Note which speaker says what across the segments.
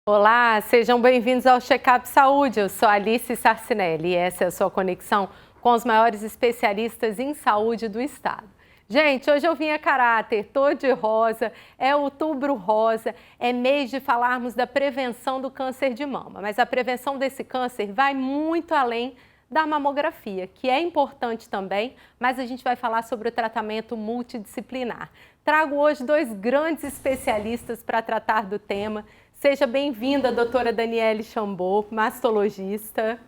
Speaker 1: Olá, sejam bem-vindos ao Checkup Saúde. Eu sou Alice Sarcinelli e essa é a sua conexão com os maiores especialistas em saúde do estado. Gente, hoje eu vim a caráter, tô de rosa, é outubro rosa, é mês de falarmos da prevenção do câncer de mama. Mas a prevenção desse câncer vai muito além da mamografia, que é importante também, mas a gente vai falar sobre o tratamento multidisciplinar. Trago hoje dois grandes especialistas para tratar do tema. Seja bem-vinda, doutora Daniele Chambot, mastologista.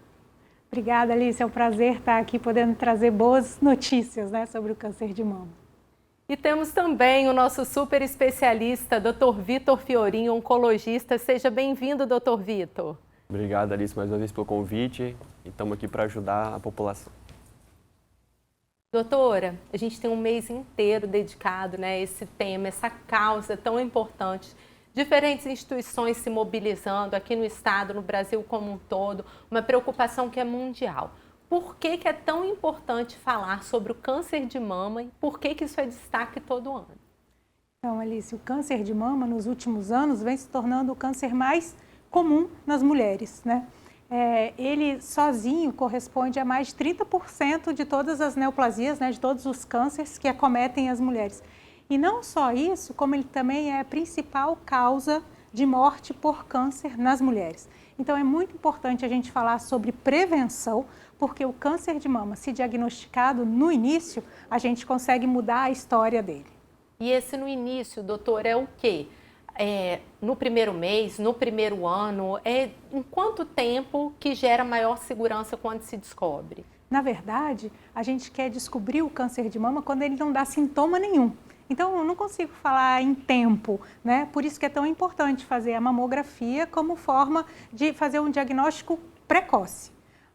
Speaker 2: Obrigada, Alice. É um prazer estar aqui podendo trazer boas notícias, sobre o câncer de mama.
Speaker 1: E temos também o nosso super especialista, Dr. Vitor Fiorin, oncologista. Seja bem-vindo, Dr. Vitor.
Speaker 3: Obrigado, Alice, mais uma vez pelo convite e estamos aqui para ajudar a população.
Speaker 1: Doutora, a gente tem um mês inteiro dedicado a esse tema, essa causa tão importante. Diferentes instituições se mobilizando aqui no estado, no Brasil como um todo, uma preocupação que é mundial. Por que é tão importante falar sobre o câncer de mama e por que isso é destaque todo ano?
Speaker 2: Então, Alice, o câncer de mama nos últimos anos vem se tornando o câncer mais comum nas mulheres, ele sozinho corresponde a mais de 30% de todas as neoplasias, de todos os cânceres que acometem as mulheres. E não só isso, como ele também é a principal causa de morte por câncer nas mulheres. Então é muito importante a gente falar sobre prevenção, porque o câncer de mama, se diagnosticado no início, a gente consegue mudar a história dele.
Speaker 1: E esse no início, doutor, é o quê? No primeiro mês, no primeiro ano, em quanto tempo que gera maior segurança quando se descobre?
Speaker 2: Na verdade, a gente quer descobrir o câncer de mama quando ele não dá sintoma nenhum. Então, eu não consigo falar em tempo, Por isso que é tão importante fazer a mamografia como forma de fazer um diagnóstico precoce.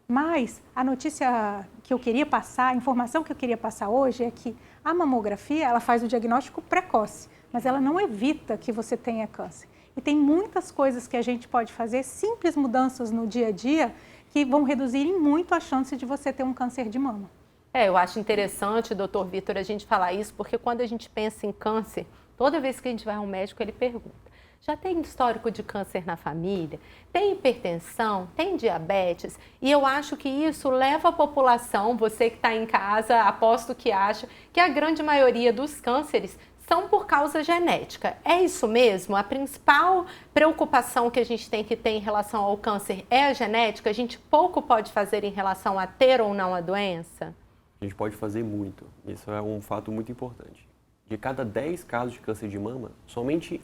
Speaker 2: Mas a notícia que eu queria passar, a informação que eu queria passar hoje é que a mamografia, ela faz o diagnóstico precoce, mas ela não evita que você tenha câncer. E tem muitas coisas que a gente pode fazer, simples mudanças no dia a dia, que vão reduzir em muito a chance de você ter um câncer de mama.
Speaker 1: Eu acho interessante, doutor Vitor, a gente falar isso, porque quando a gente pensa em câncer, toda vez que a gente vai ao médico, ele pergunta: já tem histórico de câncer na família? Tem hipertensão? Tem diabetes? E eu acho que isso leva a população, você que está em casa, aposto que acha que a grande maioria dos cânceres são por causa genética. É isso mesmo? A principal preocupação que a gente tem que ter em relação ao câncer é a genética? A gente pouco pode fazer em relação a ter ou não a doença?
Speaker 3: A gente pode fazer muito, isso é um fato muito importante. De cada 10 casos de câncer de mama, somente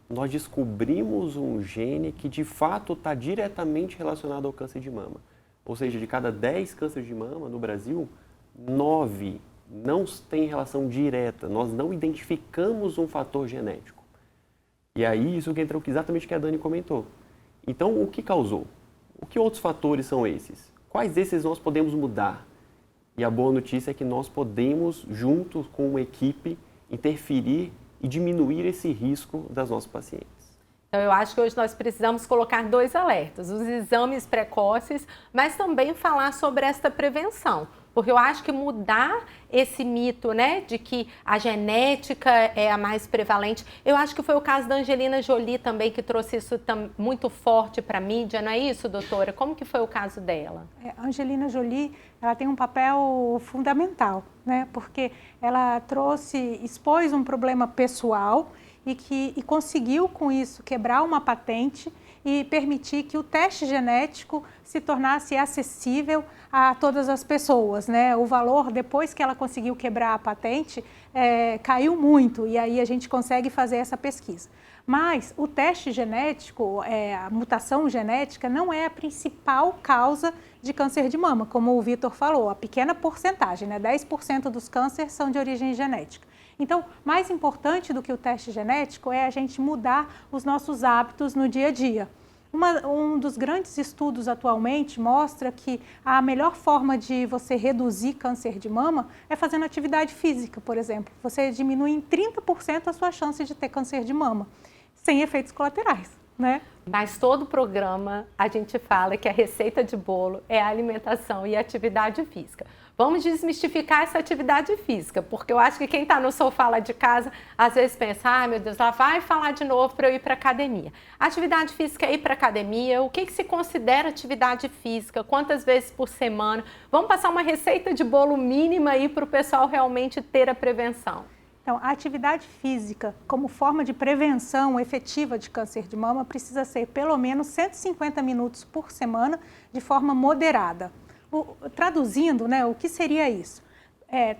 Speaker 3: nós descobrimos um gene que de fato está diretamente relacionado ao câncer de mama. Ou seja, de cada 10 cânceres de mama no Brasil, 9 não têm relação direta, nós não identificamos um fator genético. E aí isso entra exatamente o que a Dani comentou. Então, o que causou? O que outros fatores são esses? Quais desses nós podemos mudar? E a boa notícia é que nós podemos, junto com uma equipe, interferir e diminuir esse risco das nossas pacientes.
Speaker 1: Então, eu acho que hoje nós precisamos colocar dois alertas, os exames precoces, mas também falar sobre esta prevenção. Porque eu acho que mudar esse mito, de que a genética é a mais prevalente, eu acho que foi o caso da Angelina Jolie também, que trouxe isso muito forte para a mídia, não é isso, doutora? Como que foi o caso dela?
Speaker 2: A Angelina Jolie, ela tem um papel fundamental, Porque ela expôs um problema pessoal e conseguiu com isso quebrar uma patente e permitir que o teste genético se tornasse acessível a todas as pessoas, O valor, depois que ela conseguiu quebrar a patente, caiu muito e aí a gente consegue fazer essa pesquisa. Mas o teste genético, a mutação genética, não é a principal causa de câncer de mama, como o Vitor falou, a pequena porcentagem, 10% dos cânceres são de origem genética. Então, mais importante do que o teste genético é a gente mudar os nossos hábitos no dia a dia. Um dos grandes estudos atualmente mostra que a melhor forma de você reduzir câncer de mama é fazendo atividade física, por exemplo. Você diminui em 30% a sua chance de ter câncer de mama, sem efeitos colaterais,
Speaker 1: Mas todo programa a gente fala que a receita de bolo é a alimentação e a atividade física. Vamos desmistificar essa atividade física, porque eu acho que quem está no sofá lá de casa, às vezes pensa, ai meu Deus, ela vai falar de novo para eu ir para academia. Atividade física é ir para academia, o que se considera atividade física, quantas vezes por semana? Vamos passar uma receita de bolo mínima aí para o pessoal realmente ter a prevenção.
Speaker 2: Então, a atividade física, como forma de prevenção efetiva de câncer de mama, precisa ser pelo menos 150 minutos por semana, de forma moderada. Traduzindo, né, o que seria isso?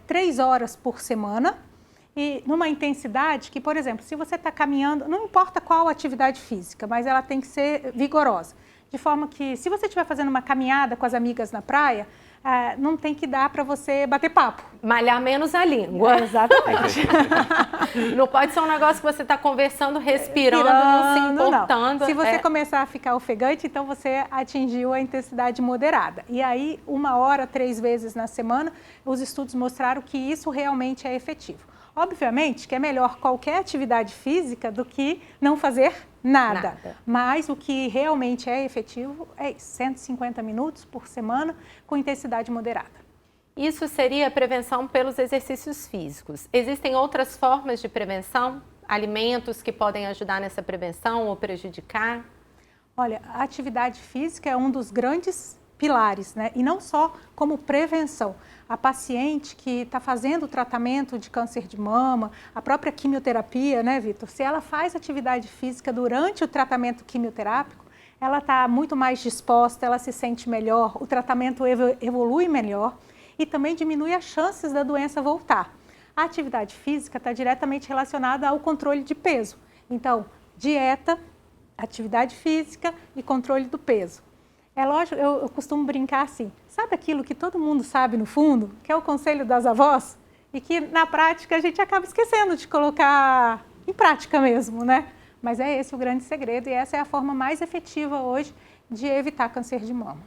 Speaker 2: 3 horas por semana e numa intensidade que, por exemplo, se você está caminhando, não importa qual atividade física, mas ela tem que ser vigorosa. De forma que, se você estiver fazendo uma caminhada com as amigas na praia, não tem que dar para você bater papo.
Speaker 1: Malhar menos a língua.
Speaker 2: Exatamente.
Speaker 1: Não pode ser um negócio que você está conversando, respirando, não se importando.
Speaker 2: Não. Se você começar a ficar ofegante, então você atingiu a intensidade moderada. E aí, 1 hora, 3 vezes na semana, os estudos mostraram que isso realmente é efetivo. Obviamente que é melhor qualquer atividade física do que não fazer nada. Mas o que realmente é efetivo é 150 minutos por semana com intensidade moderada.
Speaker 1: Isso seria prevenção pelos exercícios físicos. Existem outras formas de prevenção? Alimentos que podem ajudar nessa prevenção ou prejudicar?
Speaker 2: Olha, a atividade física é um dos grandes pilares, né? E não só como prevenção. A paciente que está fazendo o tratamento de câncer de mama, a própria quimioterapia, né, Vitor? Se ela faz atividade física durante o tratamento quimioterápico, ela está muito mais disposta, ela se sente melhor, o tratamento evolui melhor e também diminui as chances da doença voltar. A atividade física está diretamente relacionada ao controle de peso. Então, dieta, atividade física e controle do peso. É lógico, eu costumo brincar assim, sabe aquilo que todo mundo sabe no fundo, que é o conselho das avós? E que na prática a gente acaba esquecendo de colocar em prática mesmo, né? Mas é esse o grande segredo e essa é a forma mais efetiva hoje de evitar câncer de mama.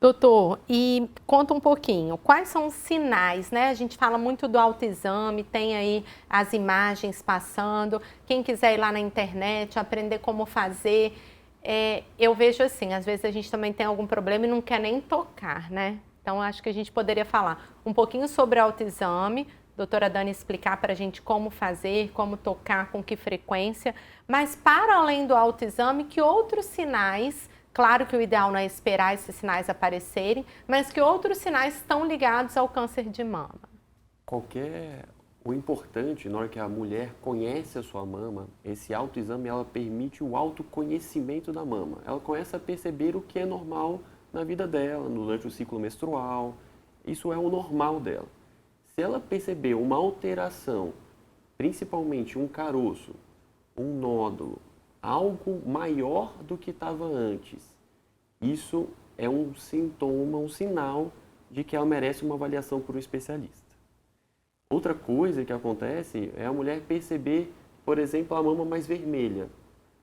Speaker 1: Doutor, e conta um pouquinho, quais são os sinais, né? A gente fala muito do autoexame, tem aí as imagens passando, quem quiser ir lá na internet, aprender como fazer... eu vejo assim, às vezes a gente também tem algum problema e não quer nem tocar, né? Então, acho que a gente poderia falar um pouquinho sobre o autoexame, doutora Dani explicar para a gente como fazer, como tocar, com que frequência, mas para além do autoexame, que outros sinais, claro que o ideal não é esperar esses sinais aparecerem, mas que outros sinais estão ligados ao câncer de mama?
Speaker 3: O importante, na hora que a mulher conhece a sua mama, esse autoexame, ela permite o autoconhecimento da mama. Ela começa a perceber o que é normal na vida dela, durante o ciclo menstrual. Isso é o normal dela. Se ela perceber uma alteração, principalmente um caroço, um nódulo, algo maior do que estava antes, isso é um sintoma, um sinal de que ela merece uma avaliação por um especialista. Outra coisa que acontece é a mulher perceber, por exemplo, a mama mais vermelha,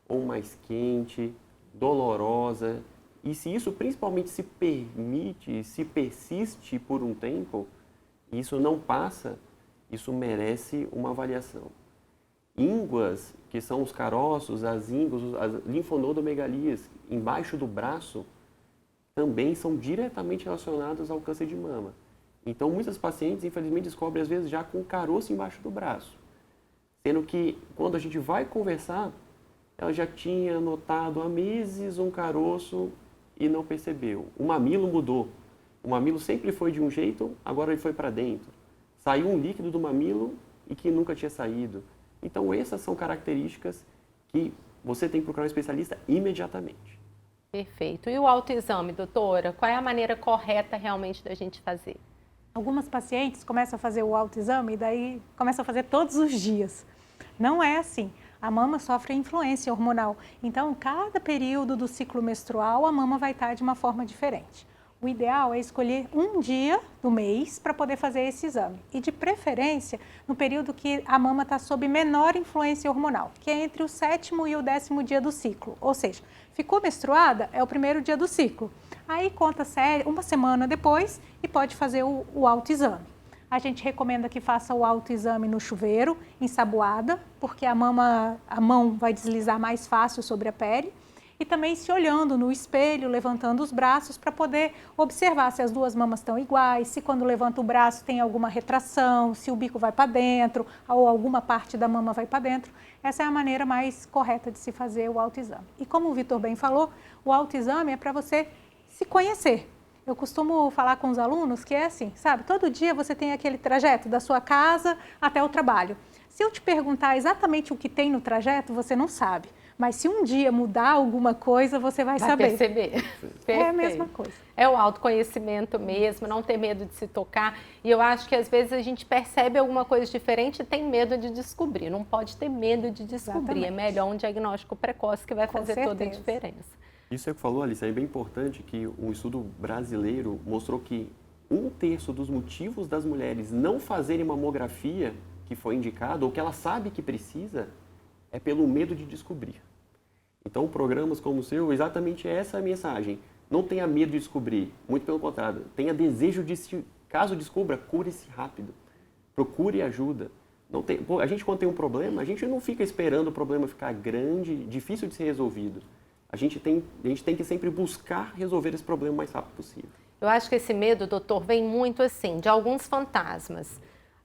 Speaker 3: ou mais quente, dolorosa. E se isso principalmente se permite, se persiste por um tempo, e isso não passa, isso merece uma avaliação. Ínguas, que são os caroços, as ínguas, as linfonodomegalias embaixo do braço, também são diretamente relacionadas ao câncer de mama. Então, muitas pacientes, infelizmente, descobrem, às vezes, já com caroço embaixo do braço. Sendo que, quando a gente vai conversar, ela já tinha notado há meses um caroço e não percebeu. O mamilo mudou. O mamilo sempre foi de um jeito, agora ele foi para dentro. Saiu um líquido do mamilo e que nunca tinha saído. Então, essas são características que você tem que procurar um especialista imediatamente.
Speaker 1: Perfeito. E o autoexame, doutora? Qual é a maneira correta realmente da gente fazer?
Speaker 2: Algumas pacientes começam a fazer o autoexame e daí começam a fazer todos os dias. Não é assim. A mama sofre influência hormonal. Então, cada período do ciclo menstrual, a mama vai estar de uma forma diferente. O ideal é escolher um dia do mês para poder fazer esse exame. E de preferência, no período que a mama está sob menor influência hormonal, que é entre o 7º e o 10º dia do ciclo. Ou seja, ficou menstruada, é o primeiro dia do ciclo. Aí conta uma semana depois e pode fazer o autoexame. A gente recomenda que faça o autoexame no chuveiro, ensaboada, porque a mão vai deslizar mais fácil sobre a pele. e também se olhando no espelho, levantando os braços para poder observar se as duas mamas estão iguais, se quando levanta o braço tem alguma retração, se o bico vai para dentro ou alguma parte da mama vai para dentro. Essa é a maneira mais correta de se fazer o autoexame. E como o Vitor bem falou, o autoexame é para você se conhecer. Eu costumo falar com os alunos que é assim, sabe? Todo dia você tem aquele trajeto da sua casa até o trabalho. Se eu te perguntar exatamente o que tem no trajeto, você não sabe. Mas se um dia mudar alguma coisa, você vai saber.
Speaker 1: Perceber.
Speaker 2: É a mesma coisa.
Speaker 1: É o autoconhecimento mesmo, não ter medo de se tocar. E eu acho que às vezes a gente percebe alguma coisa diferente e tem medo de descobrir. Não pode ter medo de descobrir.
Speaker 2: Exatamente.
Speaker 1: É melhor um diagnóstico precoce que vai fazer toda a diferença.
Speaker 3: Isso é o que falou, Alice, é bem importante que um estudo brasileiro mostrou que 1/3 dos motivos das mulheres não fazerem mamografia, que foi indicado, ou que ela sabe que precisa, é pelo medo de descobrir. Então, programas como o seu, exatamente essa é a mensagem. Não tenha medo de descobrir, muito pelo contrário. Tenha desejo de, caso descubra, cure-se rápido. Procure ajuda. Não tem, a gente, quando tem um problema, a gente não fica esperando o problema ficar grande, difícil de ser resolvido. A gente tem que sempre buscar resolver esse problema o mais rápido possível.
Speaker 1: Eu acho que esse medo, doutor, vem muito assim, de alguns fantasmas.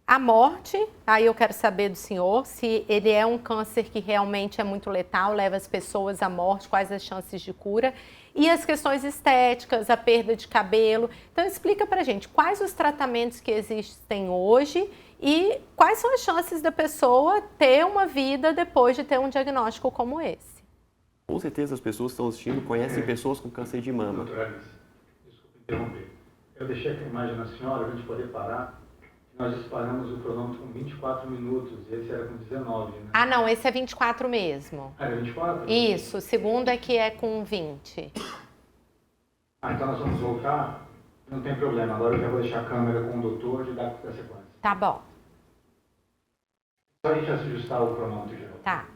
Speaker 1: A morte, aí eu quero saber do senhor se ele é um câncer que realmente é muito letal, leva as pessoas à morte, quais as chances de cura. E as questões estéticas, a perda de cabelo. Então explica pra gente quais os tratamentos que existem hoje e quais são as chances da pessoa ter uma vida depois de ter um diagnóstico como esse.
Speaker 3: Com certeza as pessoas que estão assistindo conhecem pessoas com câncer de mama.
Speaker 4: Doutora Alice, desculpe interromper. Eu deixei aqui a imagem na senhora para a gente poder parar. Nós disparamos o cronômetro com 24 minutos, e esse era com 19, né?
Speaker 1: Ah, não, esse é 24 mesmo.
Speaker 4: Ah, era 24?
Speaker 1: Isso, o segundo é que é com 20.
Speaker 4: Ah, então nós vamos voltar? Não tem problema, agora eu já vou deixar a câmera com o doutor e dar a sequência.
Speaker 1: Tá bom.
Speaker 4: Só a gente ajustar o cronômetro geral.
Speaker 1: Tá.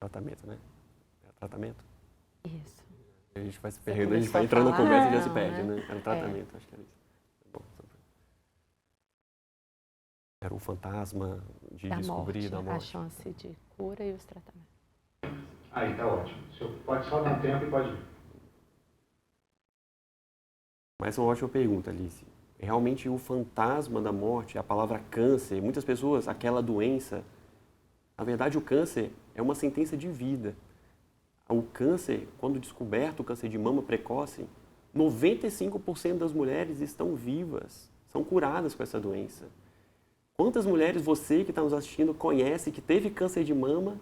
Speaker 3: Tratamento, né? É tratamento.
Speaker 1: Isso.
Speaker 3: A gente vai se perdendo, a gente vai entrando na conversa e já se perde, né? Era um tratamento, acho que era isso. Bom, era o fantasma de descobrir da morte.
Speaker 1: A chance de cura e os tratamentos.
Speaker 4: Aí, tá ótimo. O senhor pode só dar um tempo e pode ir.
Speaker 3: Mas é uma ótima pergunta, Alice. Realmente o fantasma da morte, a palavra câncer, muitas pessoas, aquela doença, na verdade o câncer é uma sentença de vida. O câncer, quando descoberto o câncer de mama precoce, 95% das mulheres estão vivas, são curadas com essa doença. Quantas mulheres você que está nos assistindo conhece que teve câncer de mama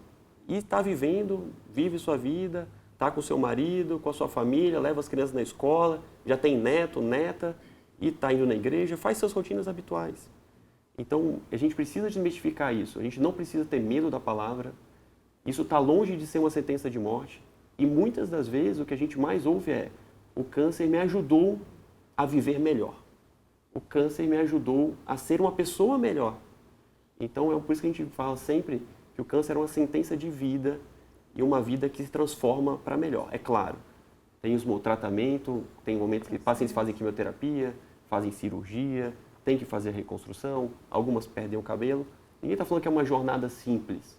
Speaker 3: e está vivendo, vive sua vida, está com seu marido, com a sua família, leva as crianças na escola, já tem neto, neta e está indo na igreja, faz suas rotinas habituais. Então, a gente precisa desmistificar isso, a gente não precisa ter medo da palavra. Isso está longe de ser uma sentença de morte. E muitas das vezes o que a gente mais ouve é: o câncer me ajudou a viver melhor. O câncer me ajudou a ser uma pessoa melhor. Então é por isso que a gente fala sempre que o câncer é uma sentença de vida e uma vida que se transforma para melhor. É claro, tem o tratamento, tem momentos que pacientes fazem quimioterapia, fazem cirurgia, tem que fazer reconstrução, algumas perdem o cabelo. Ninguém está falando que é uma jornada simples.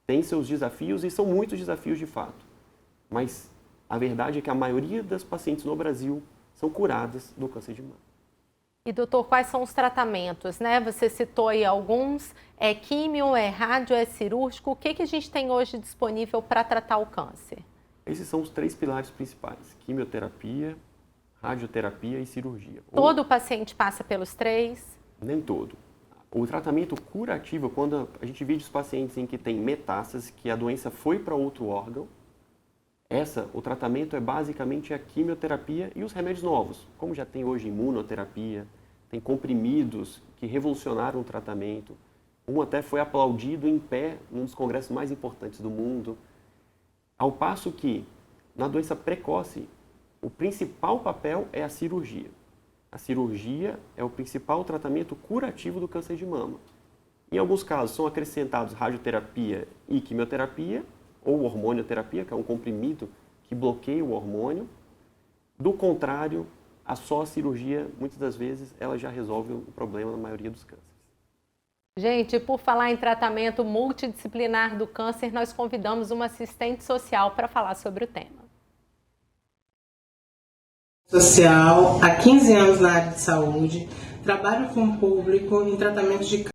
Speaker 3: Tem seus desafios e são muitos desafios de fato. Mas a verdade é que a maioria das pacientes no Brasil são curadas do câncer de mama.
Speaker 1: E doutor, quais são os tratamentos, né? Você citou aí alguns, é químio, é rádio, é cirúrgico. O que a gente tem hoje disponível para tratar o câncer?
Speaker 3: Esses são os 3 pilares principais: quimioterapia, radioterapia e cirurgia.
Speaker 1: Todo paciente passa pelos 3?
Speaker 3: Nem todo. O tratamento curativo, quando a gente vê os pacientes em que tem metástase, que a doença foi para outro órgão, o tratamento é basicamente a quimioterapia e os remédios novos, como já tem hoje imunoterapia, tem comprimidos que revolucionaram o tratamento. Um até foi aplaudido em pé num dos congressos mais importantes do mundo. Ao passo que, na doença precoce, o principal papel é a cirurgia. A cirurgia é o principal tratamento curativo do câncer de mama. Em alguns casos, são acrescentados radioterapia e quimioterapia, ou hormonioterapia, que é um comprimido que bloqueia o hormônio. Do contrário, só a cirurgia, muitas das vezes, ela já resolve o problema na maioria dos cânceres.
Speaker 1: Gente, por falar em tratamento multidisciplinar do câncer, nós convidamos uma assistente social para falar sobre o tema.
Speaker 5: Social, há 15 anos na área de saúde, trabalho com o público em tratamento de câncer.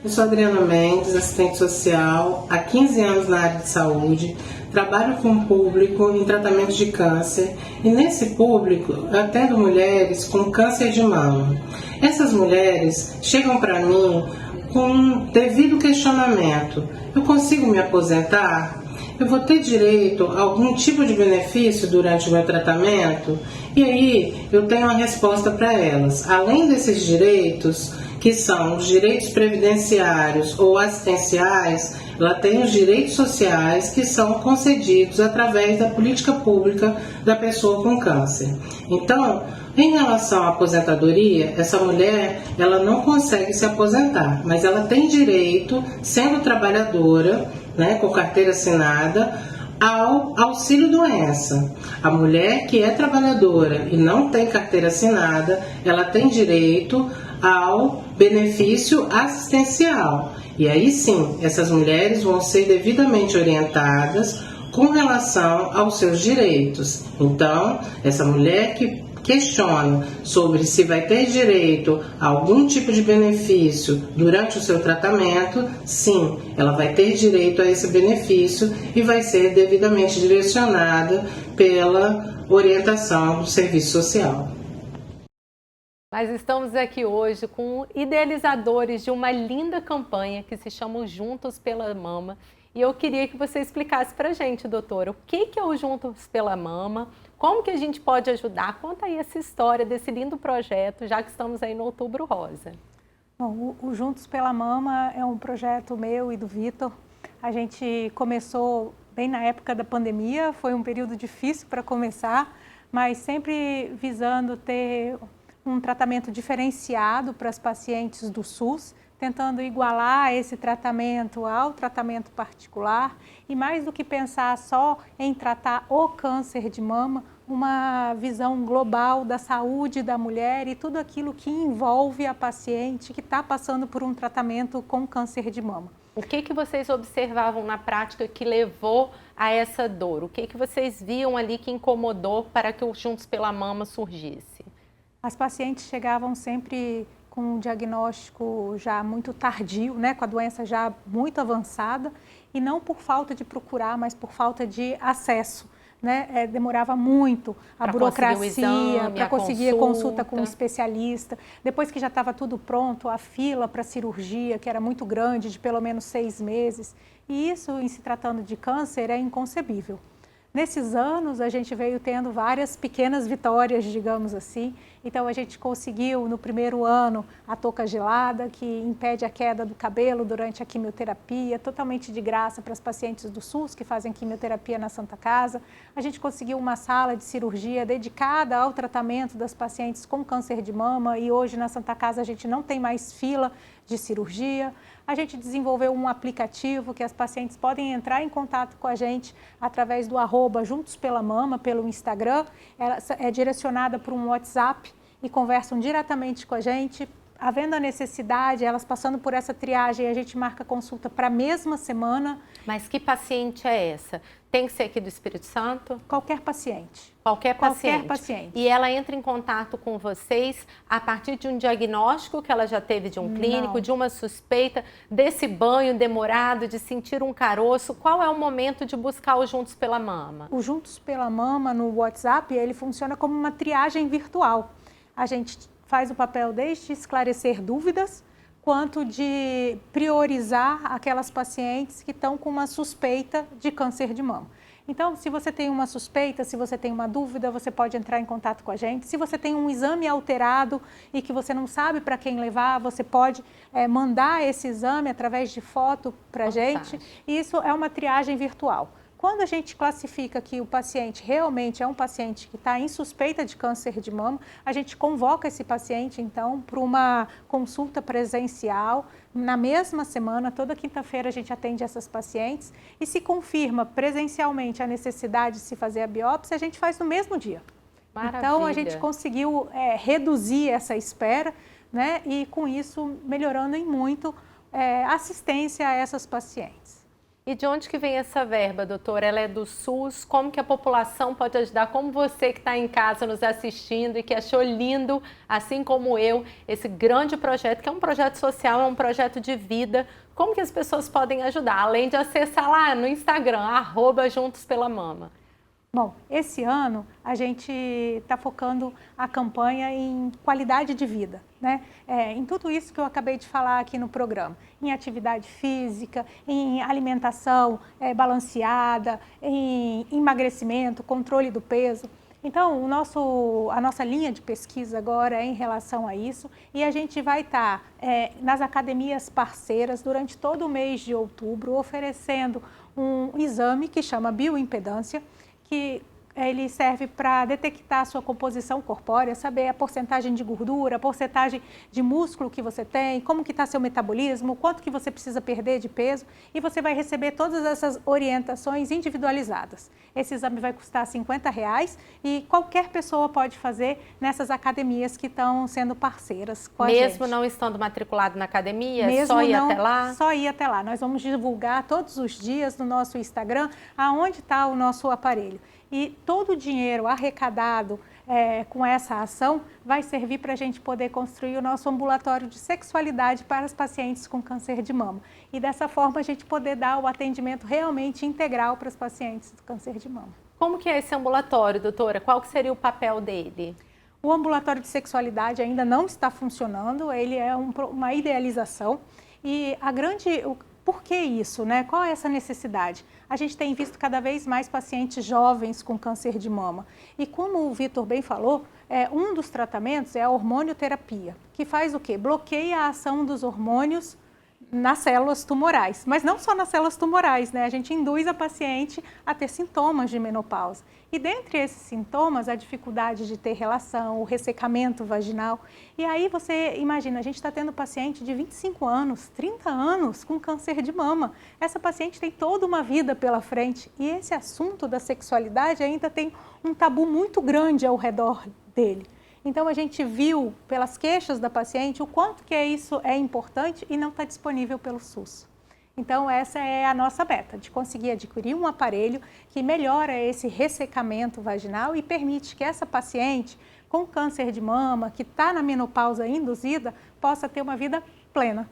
Speaker 5: Eu sou Adriana Mendes, assistente social, há 15 anos na área de saúde, trabalho com o público em tratamento de câncer e nesse público eu atendo mulheres com câncer de mama. Essas mulheres chegam para mim com um devido questionamento: eu consigo me aposentar? Eu vou ter direito a algum tipo de benefício durante o meu tratamento? E aí eu tenho uma resposta para elas. Além desses direitos, que são os direitos previdenciários ou assistenciais, ela tem os direitos sociais que são concedidos através da política pública da pessoa com câncer. Então, em relação à aposentadoria, essa mulher ela não consegue se aposentar, mas ela tem direito, sendo trabalhadora, com carteira assinada, ao auxílio-doença. A mulher que é trabalhadora e não tem carteira assinada, ela tem direito ao benefício assistencial. E aí sim, essas mulheres vão ser devidamente orientadas com relação aos seus direitos. Então, essa mulher que questiona sobre se vai ter direito a algum tipo de benefício durante o seu tratamento, sim, ela vai ter direito a esse benefício e vai ser devidamente direcionada pela orientação do serviço social.
Speaker 1: Nós estamos aqui hoje com idealizadores de uma linda campanha que se chama Juntos pela Mama. E eu queria que você explicasse para a gente, doutora, o que é o Juntos pela Mama, como que a gente pode ajudar? Conta aí essa história desse lindo projeto, já que estamos aí no Outubro Rosa.
Speaker 2: Bom, o Juntos pela Mama é um projeto meu e do Vitor. A gente começou bem na época da pandemia, foi um período difícil para começar, mas sempre visando ter um tratamento diferenciado para as pacientes do SUS, tentando igualar esse tratamento ao tratamento particular e mais do que pensar só em tratar o câncer de mama, uma visão global da saúde da mulher e tudo aquilo que envolve a paciente que está passando por um tratamento com câncer de mama.
Speaker 1: O que vocês observavam na prática que levou a essa dor? O que vocês viam ali que incomodou para que o Juntos pela Mama surgisse?
Speaker 2: As pacientes chegavam sempre com um diagnóstico já muito tardio, com a doença já muito avançada, e não por falta de procurar, mas por falta de acesso. Demorava muito a burocracia para conseguir a consulta com um especialista. Depois que já estava tudo pronto, a fila para cirurgia, que era muito grande, de pelo menos 6 meses. E isso, em se tratando de câncer, é inconcebível. Nesses anos, a gente veio tendo várias pequenas vitórias, digamos assim. Então, a gente conseguiu, no primeiro ano, a touca gelada, que impede a queda do cabelo durante a quimioterapia, totalmente de graça para as pacientes do SUS que fazem quimioterapia na Santa Casa. A gente conseguiu uma sala de cirurgia dedicada ao tratamento das pacientes com câncer de mama e hoje na Santa Casa a gente não tem mais fila de cirurgia. A gente desenvolveu um aplicativo que as pacientes podem entrar em contato com a gente através do @JuntosPelaMama, pelo Instagram. Ela é direcionada para um WhatsApp e conversam diretamente com a gente. Havendo a necessidade, elas passando por essa triagem, a gente marca consulta para a mesma semana.
Speaker 1: Mas que paciente é essa? Tem que ser aqui do Espírito Santo?
Speaker 2: Qualquer paciente.
Speaker 1: Qualquer paciente.
Speaker 2: Qualquer paciente.
Speaker 1: E ela entra em contato com vocês a partir de um diagnóstico que ela já teve de um clínico,
Speaker 2: Não.
Speaker 1: de uma suspeita, desse banho demorado, de sentir um caroço. Qual é o momento de buscar o Juntos pela Mama?
Speaker 2: O Juntos pela Mama no WhatsApp, ele funciona como uma triagem virtual. A gente faz o papel desde esclarecer dúvidas, quanto de priorizar aquelas pacientes que estão com uma suspeita de câncer de mama. Então, se você tem uma suspeita, se você tem uma dúvida, você pode entrar em contato com a gente. Se você tem um exame alterado e que você não sabe para quem levar, você pode mandar esse exame através de foto para a gente. E isso é uma triagem virtual. Quando a gente classifica que o paciente realmente é um paciente que está em suspeita de câncer de mama, a gente convoca esse paciente, então, para uma consulta presencial. Na mesma semana, toda quinta-feira, a gente atende essas pacientes e se confirma presencialmente a necessidade de se fazer a biópsia, a gente faz no mesmo dia.
Speaker 1: Maravilha.
Speaker 2: Então, a gente conseguiu reduzir essa espera. né? E com isso melhorando em muito a assistência a essas pacientes.
Speaker 1: E de onde que vem essa verba, doutora? Ela é do SUS? Como que a população pode ajudar? Como você que está em casa nos assistindo e que achou lindo, assim como eu, esse grande projeto, que é um projeto social, é um projeto de vida, como que as pessoas podem ajudar? Além de acessar lá no Instagram, @JuntosPelaMama.
Speaker 2: Bom, esse ano a gente está focando a campanha em qualidade de vida, né? Em tudo isso que eu acabei de falar aqui no programa, em atividade física, em alimentação balanceada, em emagrecimento, controle do peso. Então, a nossa linha de pesquisa agora é em relação a isso e a gente vai estar nas academias parceiras durante todo o mês de outubro oferecendo um exame que chama bioimpedância, que ele serve para detectar a sua composição corpórea, saber a porcentagem de gordura, a porcentagem de músculo que você tem, como que está seu metabolismo, quanto que você precisa perder de peso, e você vai receber todas essas orientações individualizadas. Esse exame vai custar R$50 e qualquer pessoa pode fazer nessas academias que estão sendo parceiras com a gente.
Speaker 1: Mesmo não estando matriculado na academia, só ir até lá?
Speaker 2: Só ir até lá. Nós vamos divulgar todos os dias no nosso Instagram aonde está o nosso aparelho. E todo o dinheiro arrecadado com essa ação vai servir para a gente poder construir o nosso ambulatório de sexualidade para as pacientes com câncer de mama. E dessa forma a gente poder dar o atendimento realmente integral para as pacientes do câncer de mama.
Speaker 1: Como que é esse ambulatório, doutora? Qual que seria o papel dele?
Speaker 2: O ambulatório de sexualidade ainda não está funcionando, ele é uma idealização. E por que isso, né? Qual é essa necessidade? A gente tem visto cada vez mais pacientes jovens com câncer de mama. E como o Vitor bem falou, um dos tratamentos é a hormonioterapia, que faz o quê? Bloqueia a ação dos hormônios nas células tumorais, mas não só nas células tumorais, né? A gente induz a paciente a ter sintomas de menopausa. E dentre esses sintomas, a dificuldade de ter relação, o ressecamento vaginal. E aí você imagina, a gente está tendo paciente de 25 anos, 30 anos com câncer de mama. Essa paciente tem toda uma vida pela frente e esse assunto da sexualidade ainda tem um tabu muito grande ao redor dele. Então, a gente viu pelas queixas da paciente o quanto que isso é importante e não está disponível pelo SUS. Então, essa é a nossa meta, de conseguir adquirir um aparelho que melhora esse ressecamento vaginal e permite que essa paciente com câncer de mama, que está na menopausa induzida, possa ter uma vida plena.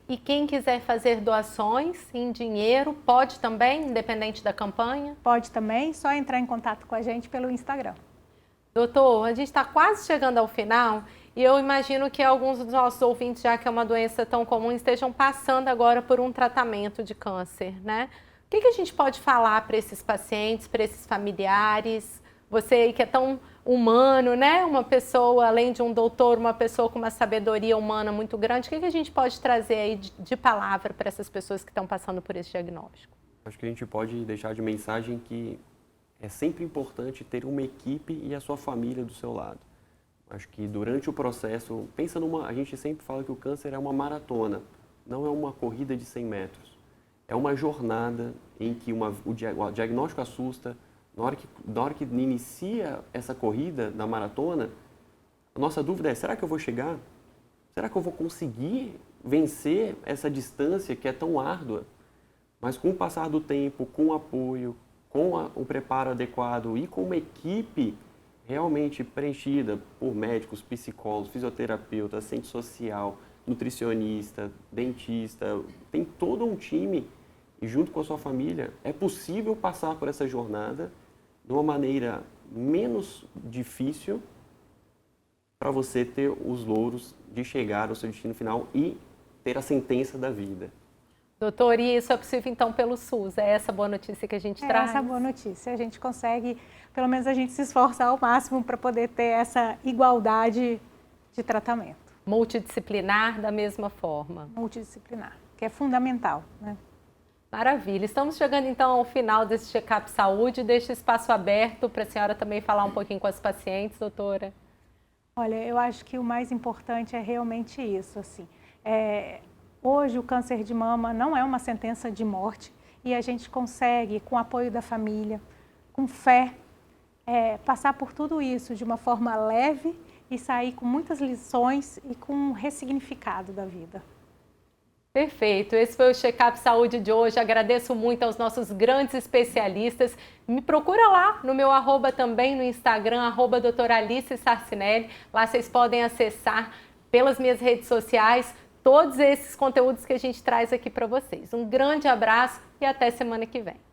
Speaker 1: E quem quiser fazer doações em dinheiro, pode também, independente da campanha?
Speaker 2: Pode também, só entrar em contato com a gente pelo Instagram.
Speaker 1: Doutor, a gente está quase chegando ao final e eu imagino que alguns dos nossos ouvintes, já que é uma doença tão comum, estejam passando agora por um tratamento de câncer, né? O que a gente pode falar para esses pacientes, para esses familiares? Você aí que é tão humano, né? Uma pessoa, além de um doutor, uma pessoa com uma sabedoria humana muito grande, o que a gente pode trazer aí de palavra para essas pessoas que estão passando por esse diagnóstico?
Speaker 3: Acho que a gente pode deixar de mensagem que é sempre importante ter uma equipe e a sua família do seu lado. Acho que durante o processo, a gente sempre fala que o câncer é uma maratona, não é uma corrida de 100 metros. É uma jornada em que o diagnóstico assusta. Na hora que inicia essa corrida na maratona, a nossa dúvida é, será que eu vou chegar? Será que eu vou conseguir vencer essa distância que é tão árdua? Mas com o passar do tempo, com o apoio, com o preparo adequado e com uma equipe realmente preenchida por médicos, psicólogos, fisioterapeuta, assistente social, nutricionista, dentista, tem todo um time e junto com a sua família é possível passar por essa jornada de uma maneira menos difícil para você ter os louros de chegar ao seu destino final e ter a sentença da vida.
Speaker 1: Doutor, e isso é possível então pelo SUS? É essa boa notícia que a gente traz?
Speaker 2: É essa boa notícia. A gente consegue, pelo menos a gente se esforça ao máximo para poder ter essa igualdade de tratamento.
Speaker 1: Multidisciplinar da mesma forma.
Speaker 2: Multidisciplinar, que é fundamental, né?
Speaker 1: Maravilha. Estamos chegando então ao final desse Check-up Saúde. Deixo espaço aberto para a senhora também falar um pouquinho com as pacientes, doutora.
Speaker 2: Olha, eu acho que o mais importante é realmente isso, assim. Hoje o câncer de mama não é uma sentença de morte e a gente consegue, com o apoio da família, com fé, passar por tudo isso de uma forma leve e sair com muitas lições e com um ressignificado da vida.
Speaker 1: Perfeito, esse foi o Check-up Saúde de hoje. Agradeço muito aos nossos grandes especialistas. Me procura lá no meu @ também no Instagram, @doutora Alice Sarcinelli. Lá vocês podem acessar pelas minhas redes sociais todos esses conteúdos que a gente traz aqui para vocês. Um grande abraço e até semana que vem.